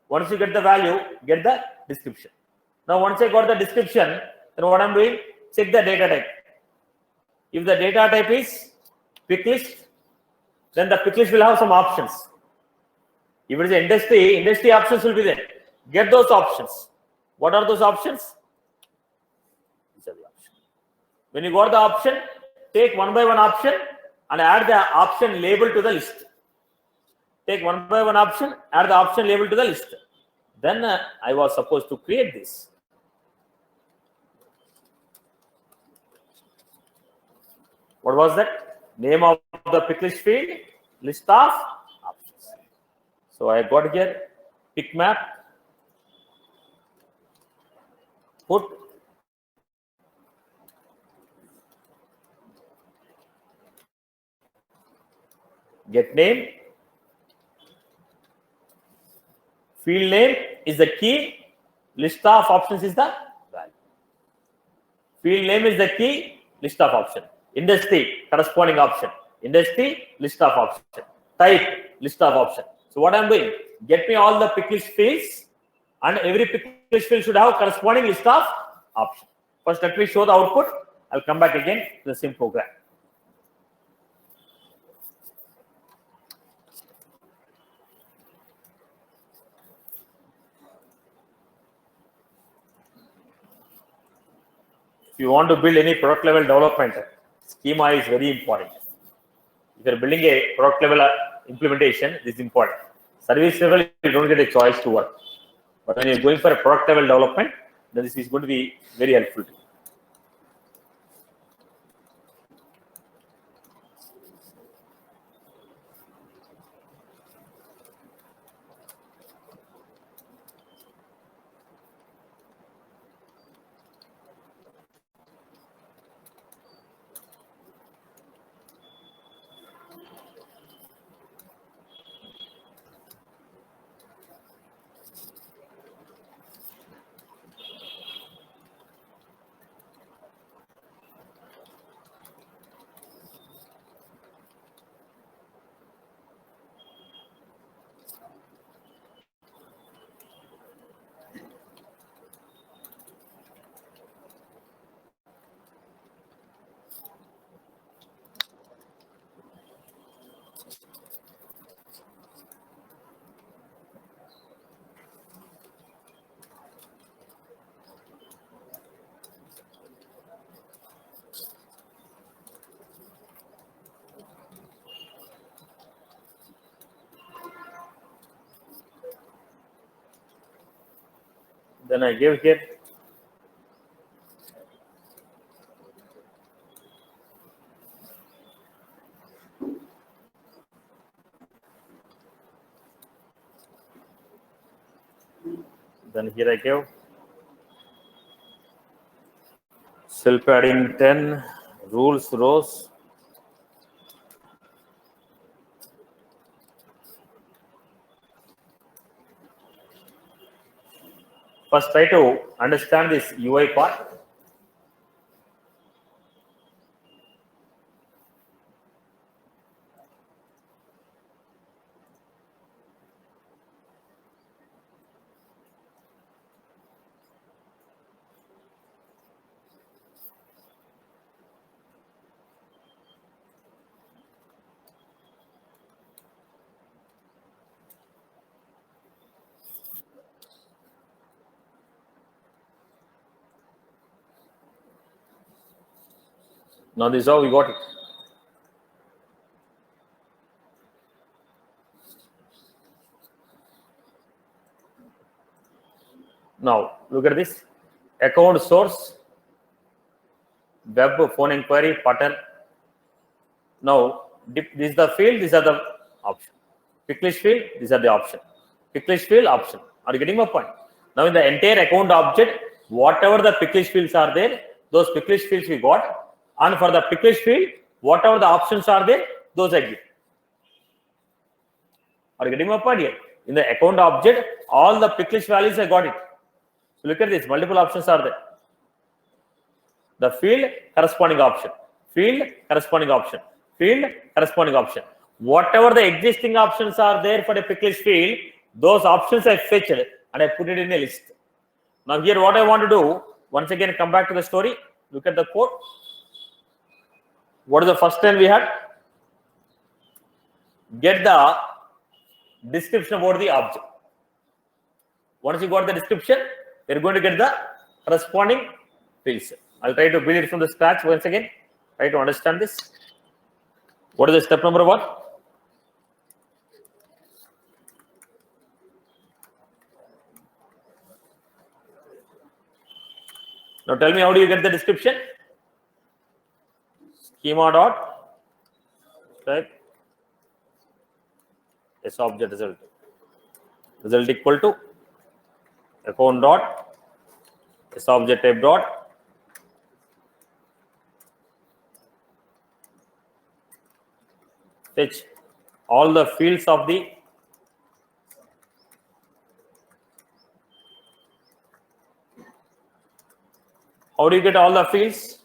[SPEAKER 1] Once you get the value, get the description. Now, once I got the description, then what I'm doing? Check the data type. If the data type is pick list, then the pick list will have some options. If it is industry options will be there. Get those options. What are those options? These are the options. When you got the option, take one by one option and add the option label to the list. Take one by one option, add the option label to the list. Then I was supposed to create this. What was that? Name of the pick list field, list of options. So I got here pick map, put get name, field name is the key, list of options is the value. Field name is the key, list of option. Industry, corresponding option. Industry, list of option. Type, list of option. So what I'm doing, get me all the pick list fields, and every pick list field should have corresponding list of option. First, let me show the output. I'll come back again to the same program. If you want to build any product level development, schema is very important. If you're building a product level implementation, this is important. Service level, you don't get a choice to work. But when you're going for a product level development, then this is going to be very helpful to you. Then I give here then here I give cell padding 10, rules rows. First, try to understand this UI part. Now this is how we got it. Now look at this. Account source, web, phone inquiry, button. Now this is the field, these are the option. Pick list field, these are the option. Pick list field, option. Are you getting my point? Now in the entire account object, whatever the pick list fields are there, those pick list fields we got. And for the pick list field, whatever the options are there, those I give. Are you getting my point here? In the account object, all the pick list values I got it. So look at this, multiple options are there. The field, corresponding option. Field, corresponding option. Field, corresponding option. Whatever the existing options are there for the pick list field, those options I fetched and I put it in a list. Now here what I want to do, once again come back to the story, look at the code. What is the first line we had? Get the description about the object. Once you got the description, you're going to get the corresponding fields. I'll try to build it from the scratch once again. Try to understand this. What is the step number 1? Now tell me, how do you get the description? Schema dot type S object result. Result equal to account dot S object type dot fetch all the fields of the how do you get all the fields?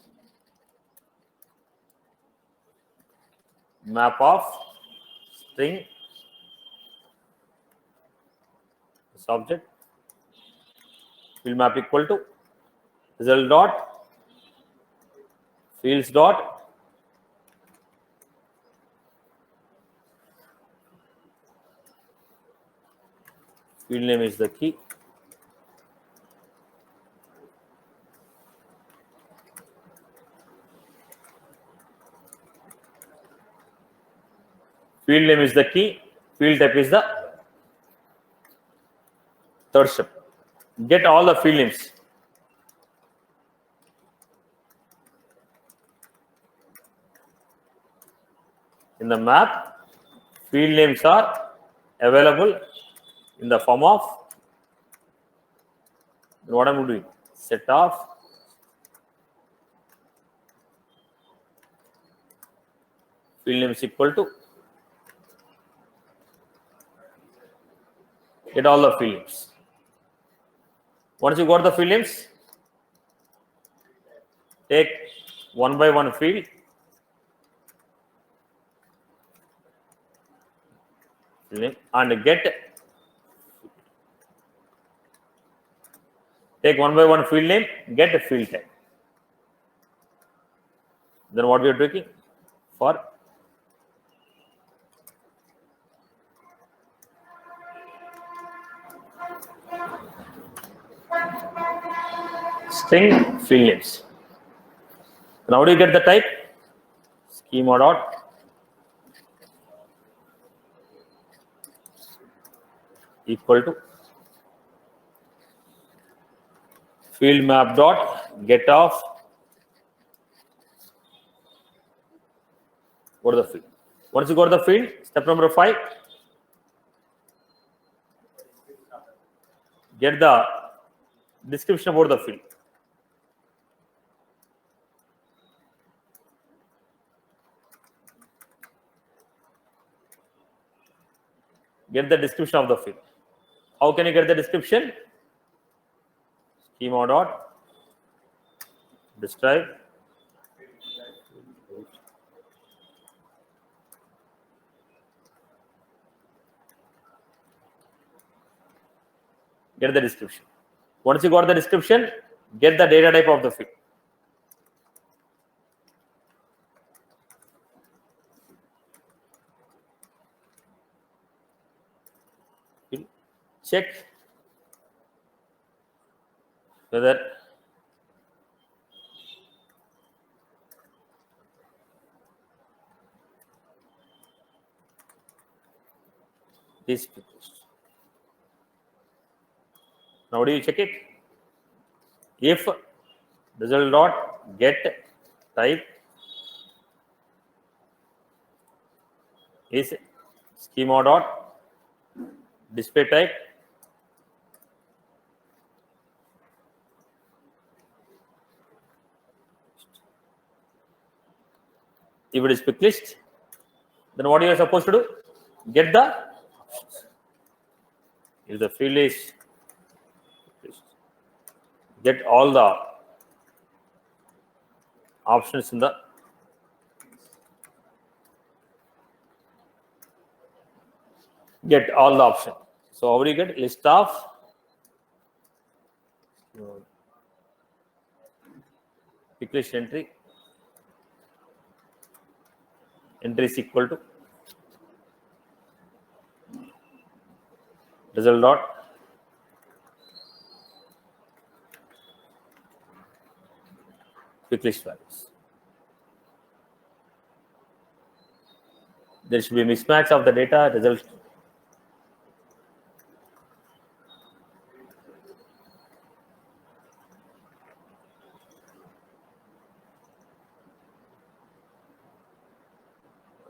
[SPEAKER 1] Map of string subject field map equal to result dot fields dot field name is the key. Field name is the key. Field type is the third step. Get all the field names. In the map, field names are available in the form of what I'm doing. Set of field names equal to get all the field names. Once you got the field names, take one by one field, name and take one by one field name, get a field type. Then what we are doing for string field names. Now how do you get the type? Schema dot equal to field map dot get of what is the field. Once you got the field, step number 5, get the description about the field. Get the description of the field. How can you get the description? Schema dot describe get the description. Once you got the description, get the data type of the field. Check whether is quick list. Now do you check it? If result dot get type is schema dot display type, if it is quick list, then what you are supposed to do? Get the options. If the field is get all the options in the get all the option. So how do you get list of quick list entry is equal to result dot quick list values. There should be a mismatch of the data result.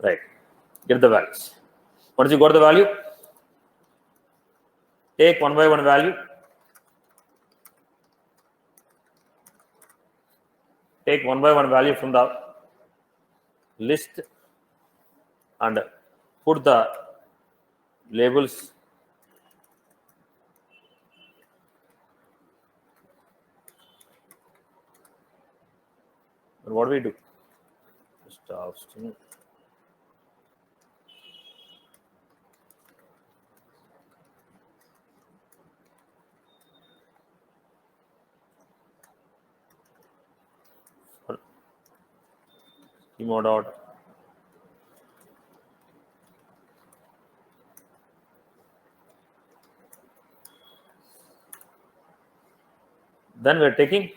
[SPEAKER 1] Right. Get the values. Once you got the value, take one by one value. Take one by one value from the list and put the labels and what do we do? Stop string. Schema dot then we're taking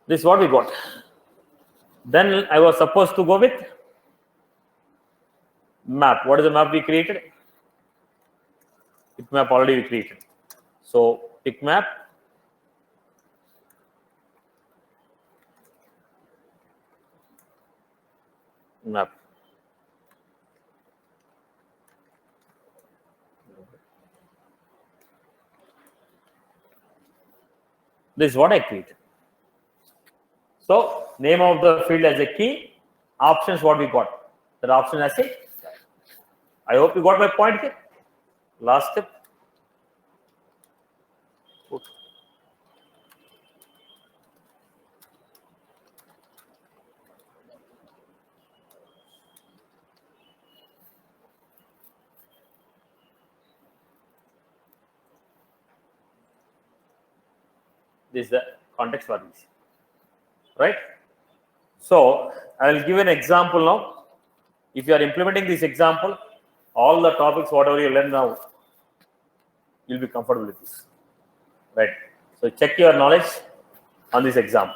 [SPEAKER 1] this is what we got. Then I was supposed to go with map. What is the map we created? Pick map already we created. So pick map map. This is what I created. So name of the field as a key, options what we got. That option as a. I hope you got my point here. Last step. Put. This is the context for this. Right? So I will give an example now. If you are implementing this example, all the topics, whatever you learn now, you'll be comfortable with this. Right? So check your knowledge on this example.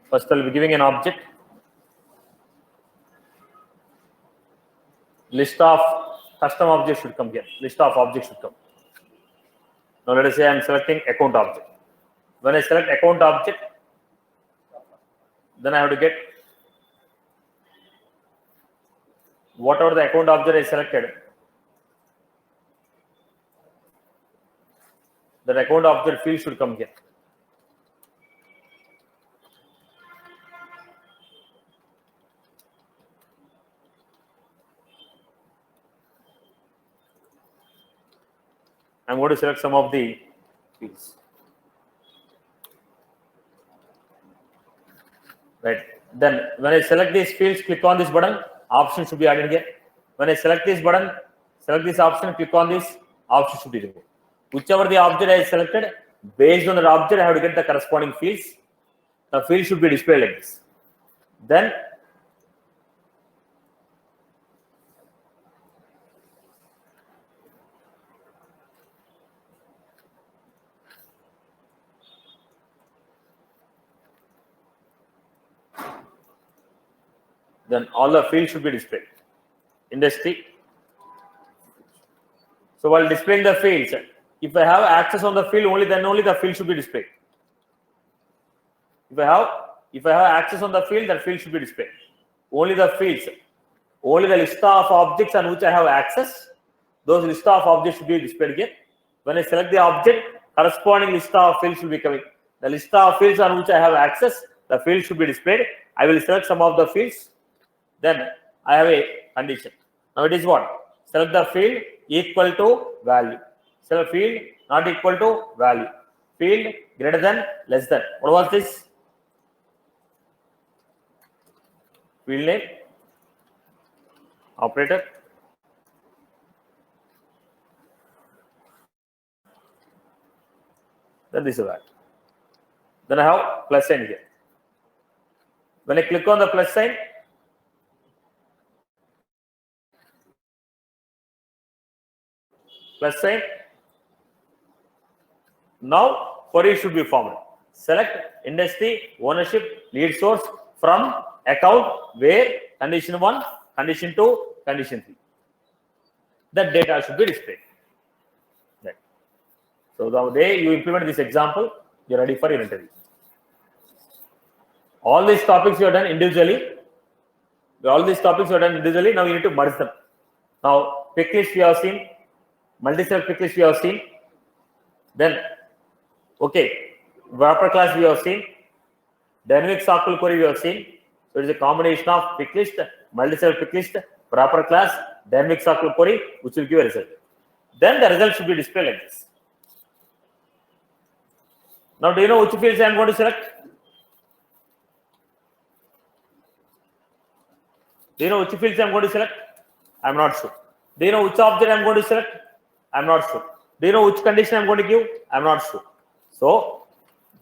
[SPEAKER 1] First, I'll be giving an object. List of custom objects should come here. List of objects should come. Now let us say I'm selecting account object. When I select account object, then I have to get whatever the account object I selected. That account object field should come here. I'm going to select some of the fields. Right. Then when I select these fields, click on this button, option should be added here. When I select this button, select this option, click on this, option should be removed. Whichever the object I selected, based on that object, I have to get the corresponding fields. The field should be displayed like this. Then then all the fields should be displayed. Industry. So while displaying the fields, if I have access on the field only, then only the field should be displayed. If I have access on the field, that field should be displayed. Only the fields, only the list of objects on which I have access, those list of objects should be displayed here. When I select the object, corresponding list of fields will be coming. The list of fields on which I have access, the field should be displayed. I will select some of the fields. Then I have a condition. Now it is what? Select the field equal to value. Select field not equal to value. Field greater than, less than. What was this? Field name. Operator. Then this is that. Then I have plus sign here. When I click on the plus sign, now query should be formed. Select industry, ownership, lead source from account where condition 1, condition 2, condition 3. That data should be displayed. Right. So the day you implement this example, you are ready for your interview. All these topics you have done individually. Now you need to merge them. Now pick list we have seen, multi-cell pick list we have seen. Then, okay, wrapper class we have seen, dynamic SQL query we have seen. So it is a combination of pick list, multi-cell pick list, wrapper class, dynamic SQL query, which will give a result. Then the result should be displayed like this. Now, do you know which fields I am going to select? Do you know which fields I am going to select? I am not sure. Do you know which object I am going to select? I am not sure. Do you know which condition I am going to give? I am not sure. So,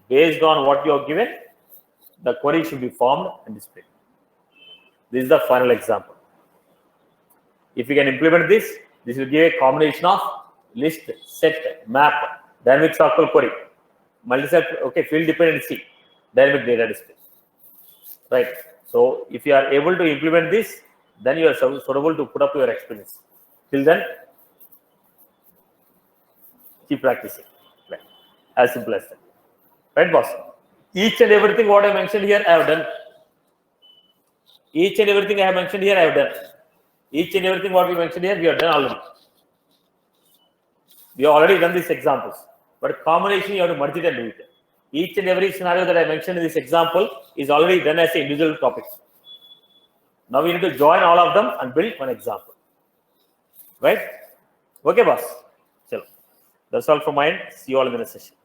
[SPEAKER 1] based on what you have given, the query should be formed and displayed. This is the final example. If you can implement this, this will give a combination of list, set, map, dynamic SQL query, multi-cell, okay, field dependency, dynamic data display. Right. So if you are able to implement this, then you are suitable to put up your experience. Till then, keep practicing. Right. As simple as that. Right, boss? Each and everything what I mentioned here, I have done. Each and everything I have mentioned here, I have done. Each and everything what we mentioned here, we have done already. We have already done these examples. But combination, you have to merge it and do it. Each and every scenario that I mentioned in this example is already done as an individual topic. Now we need to join all of them and build one example. Right? Okay, boss. Chalo. That's all from my end. See you all in the next session.